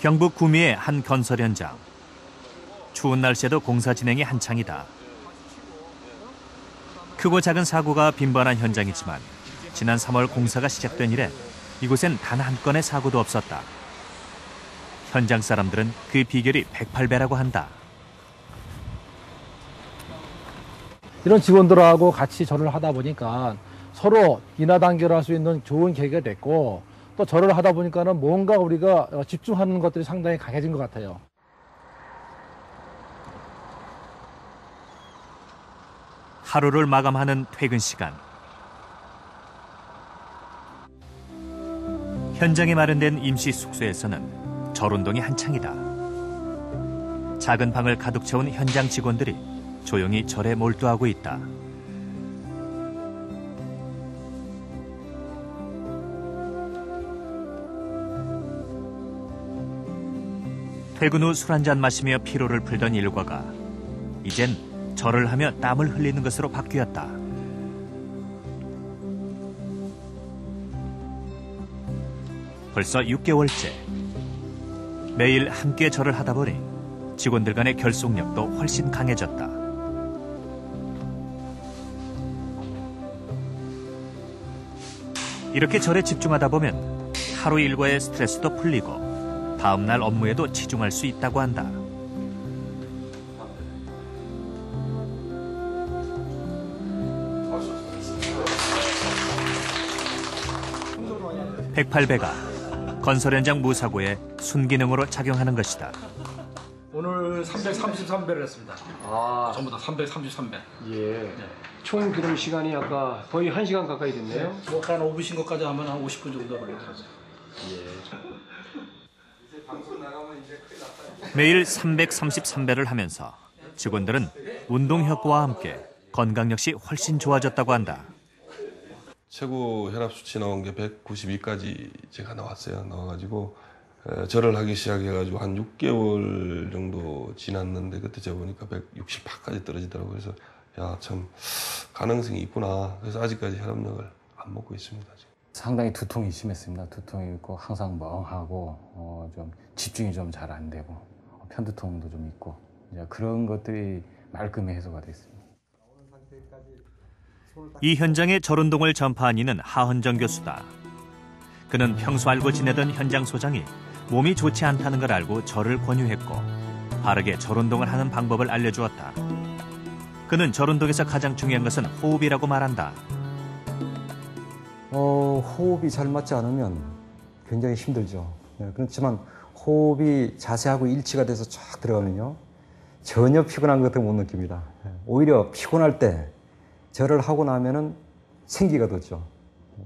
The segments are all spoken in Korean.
경북 구미의 한 건설 현장. 추운 날씨에도 공사 진행이 한창이다. 크고 작은 사고가 빈번한 현장이지만 지난 3월 공사가 시작된 이래 이곳엔 단 한 건의 사고도 없었다. 현장 사람들은 그 비결이 108배라고 한다. 이런 직원들하고 같이 절을 하다 보니까 서로 인하단결할 수 있는 좋은 계기가 됐고, 또 절을 하다 보니까는 뭔가 우리가 집중하는 것들이 상당히 강해진 것 같아요. 하루를 마감하는 퇴근 시간. 현장에 마련된 임시 숙소에서는 절 운동이 한창이다. 작은 방을 가득 채운 현장 직원들이 조용히 절에 몰두하고 있다. 퇴근 후 술 한잔 마시며 피로를 풀던 일과가 이젠 절을 하며 땀을 흘리는 것으로 바뀌었다. 벌써 6개월째. 매일 함께 절을 하다 보니 직원들 간의 결속력도 훨씬 강해졌다. 이렇게 절에 집중하다 보면 하루 일과의 스트레스도 풀리고 다음날 업무에도 치중할 수 있다고 한다. (108배가) 건설 현장 무사고에 순기능으로 작용하는 것이다. 오늘 333배를 했습니다. 전부 다 333배. 예. 네. 총 기름 시간이 아까 거의 1시간 가까이 됐네요. 한 5분 쉰 것까지 하면 한 50분 정도 걸리더라고요. 예. 매일 333배를 하면서 직원들은 운동 효과와 함께 건강 역시 훨씬 좋아졌다고 한다. 최고 혈압 수치 나온 게 192까지 제가 나와가지고 절을 하기 시작해가지고 한 6개월 정도 지났는데 그때 제가 보니까 168까지 떨어지더라고요. 그래서 야, 참 가능성이 있구나. 그래서 아직까지 혈압약을 안 먹고 있습니다. 지금. 상당히 두통이 심했습니다. 두통이 있고 항상 멍하고 좀 집중이 좀 잘 안 되고 편두통도 좀 있고 이제 그런 것들이 말끔히 해소가 됐습니다. 이 현장의 절운동을 전파한 이는 하헌정 교수다. 그는 평소 알고 지내던 현장 소장이 몸이 좋지 않다는 걸 알고 절을 권유했고 바르게 절운동을 하는 방법을 알려주었다. 그는 절운동에서 가장 중요한 것은 호흡이라고 말한다. 호흡이 잘 맞지 않으면 굉장히 힘들죠. 그렇지만 호흡이 자세하고 일치가 돼서 쫙 들어가면요 전혀 피곤한 것 같은 못 느낍니다. 오히려 피곤할 때 절을 하고 나면은 생기가 돋죠.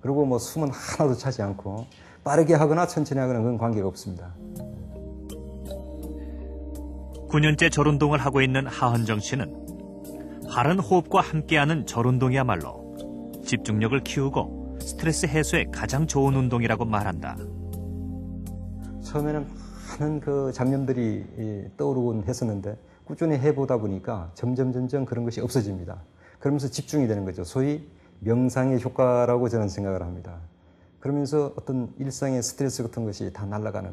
그리고 뭐 숨은 하나도 차지 않고 빠르게 하거나 천천히 하거나 그건 관계가 없습니다. 9년째 절운동을 하고 있는 하헌정 씨는 바른 호흡과 함께하는 절운동이야말로 집중력을 키우고 스트레스 해소에 가장 좋은 운동이라고 말한다. 처음에는 많은 그 잡념들이 떠오르곤 했었는데 꾸준히 해보다 보니까 점점 그런 것이 없어집니다. 그러면서 집중이 되는 거죠. 소위 명상의 효과라고 저는 생각을 합니다. 그러면서 어떤 일상의 스트레스 같은 것이 다 날아가는.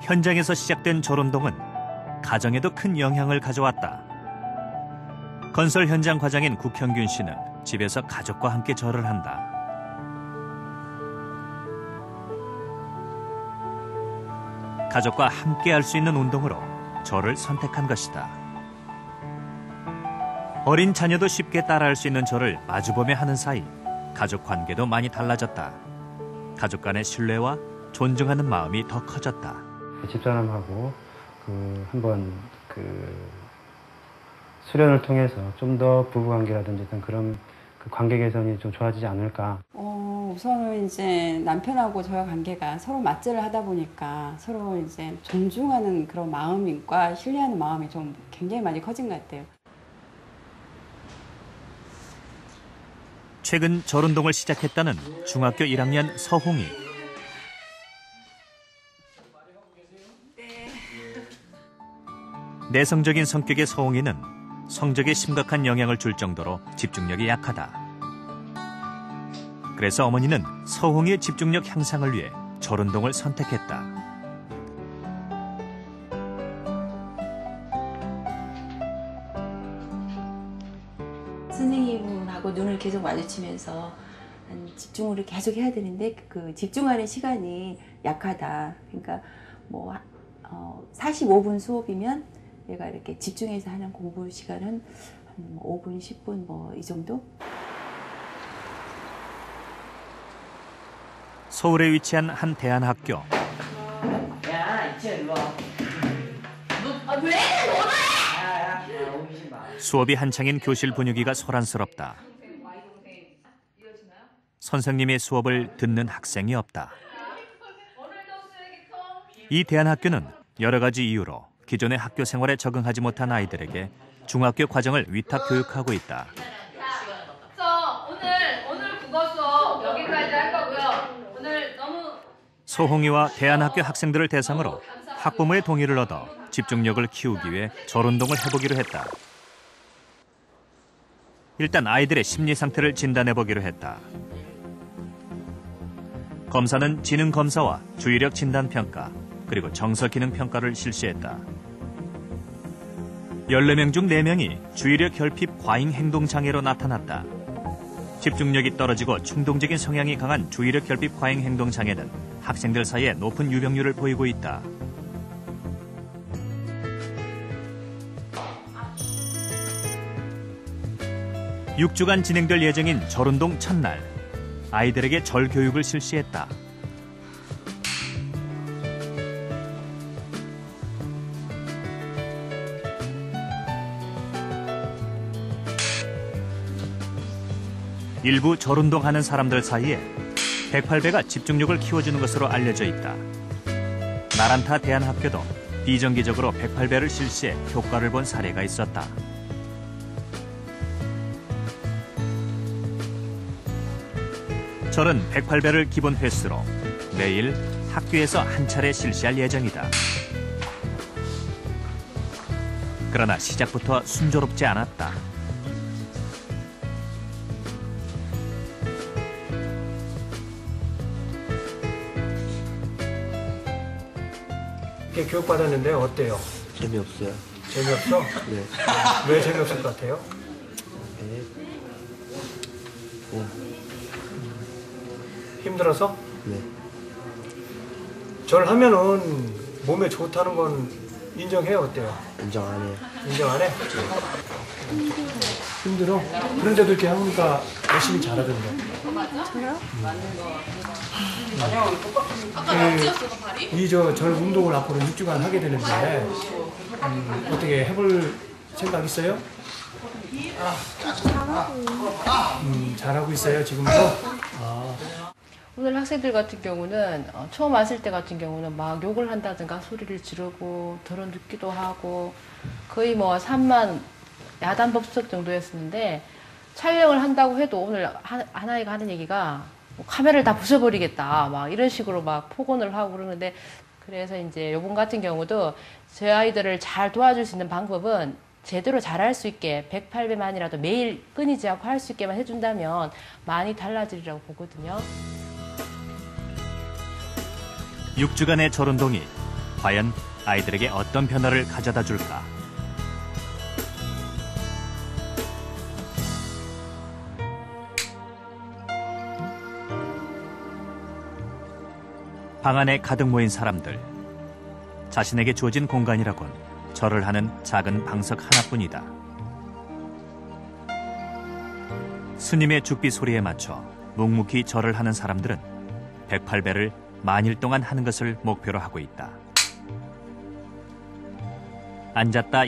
현장에서 시작된 절운동은 가정에도 큰 영향을 가져왔다. 건설 현장 과장인 국형균 씨는 집에서 가족과 함께 절을 한다. 가족과 함께 할 수 있는 운동으로 절을 선택한 것이다. 어린 자녀도 쉽게 따라할 수 있는 절을 마주보며 하는 사이 가족 관계도 많이 달라졌다. 가족 간의 신뢰와 존중하는 마음이 더 커졌다. 집사람하고 한번 수련을 통해서 좀 더 부부관계라든지 어떤 그런 관계 개선이 좀 좋아지지 않을까. 우선은 이제 남편하고 저의 관계가 서로 맞절을 하다 보니까 서로 이제 존중하는 그런 마음과 신뢰하는 마음이 좀 굉장히 많이 커진 것 같아요. 최근 절운동을 시작했다는 중학교 1학년 서홍이. 내성적인 성격의 서홍이는 성적에 심각한 영향을 줄 정도로 집중력이 약하다. 그래서 어머니는 서홍이의 집중력 향상을 위해 절운동을 선택했다. 선생님하고 눈을 계속 마주치면서 집중을 계속 해야 되는데 그 집중하는 시간이 약하다. 그러니까 뭐 45분 수업이면 얘가 이렇게 집중해서 하는 공부 시간은 한 5분, 10분 뭐 이 정도? 서울에 위치한 한 대안학교. 야, 이제 일로 와. 왜? 수업이 한창인 교실 분위기가 소란스럽다. 선생님의 수업을 듣는 학생이 없다. 이 대안학교는 여러 가지 이유로 기존의 학교 생활에 적응하지 못한 아이들에게 중학교 과정을 위탁 교육하고 있다. 오늘 국어 수업 여기까지 할 거고요. 오늘 너무 서홍이와 대안학교 학생들을 대상으로 학부모의 동의를 얻어 집중력을 키우기 위해 절운동을 해보기로 했다. 일단 아이들의 심리 상태를 진단해보기로 했다. 검사는 지능검사와 주의력 진단평가, 그리고 정서기능평가를 실시했다. 14명 중 4명이 주의력 결핍 과잉 행동장애로 나타났다. 집중력이 떨어지고 충동적인 성향이 강한 주의력 결핍 과잉 행동장애는 학생들 사이에 높은 유병률을 보이고 있다. 6주간 진행될 예정인 절운동 첫날, 아이들에게 절 교육을 실시했다. 일부 절운동하는 사람들 사이에 108배가 집중력을 키워주는 것으로 알려져 있다. 나란타 대안학교도 비정기적으로 108배를 실시해 효과를 본 사례가 있었다. 절은 108배를 기본 횟수로 매일 학교에서 한 차례 실시할 예정이다. 그러나 시작부터 순조롭지 않았다. 이렇게 교육받았는데 어때요? 재미없어요. 재미없어? 네. 왜 재미없을 것 같아요? 힘들어서? 네. 절하면은 몸에 좋다는 건 인정해요? 어때요? 인정 안 해요. 인정 안 해? 힘들어? 그런데도 이렇게 하니까 열심히 잘하던데. 저요? 절 운동을 앞으로 6주간 하게 되는데 어떻게 해볼 생각 있어요? 잘하고 있어요 지금도? 오늘 학생들 같은 경우는 처음 왔을 때 같은 경우는 막 욕을 한다든가 소리를 지르고 덜어눕기도 하고 거의 뭐 산만 야단법석 정도였었는데 촬영을 한다고 해도 오늘 한 아이가 하는 얘기가 뭐 카메라를 다 부숴버리겠다 막 이런 식으로 막 폭언을 하고 그러는데 그래서 이제 요번 같은 경우도 제 아이들을 잘 도와줄 수 있는 방법은 제대로 잘할 수 있게 108배만이라도 매일 끊이지 않고 할 수 있게만 해준다면 많이 달라지리라고 보거든요. 6주간의 절운동이 과연 아이들에게 어떤 변화를 가져다 줄까? 방 안에 가득 모인 사람들. 자신에게 주어진 공간이라곤 절을 하는 작은 방석 하나뿐이다. 스님의 죽비 소리에 맞춰 묵묵히 절을 하는 사람들은 108배를 만일 동안 하는 것을 목표로 하고 있다. 앉았다